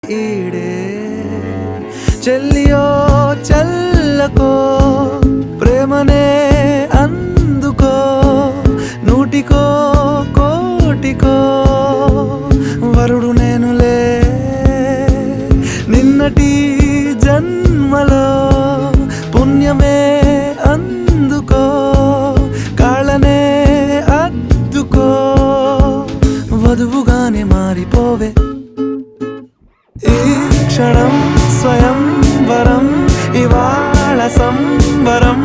ఈడే చెల్లియో చల్లకో ప్రేమనే అందుకో నూటికో కోటికో వరుడు నేనులే నిన్నటి జన్మలో పుణ్యమే అందుకో కాళ్ళనే అద్దుకో వధువుగానే మారిపోవే ఈ క్షణం స్వయం వరం ఇవాళ సంవరం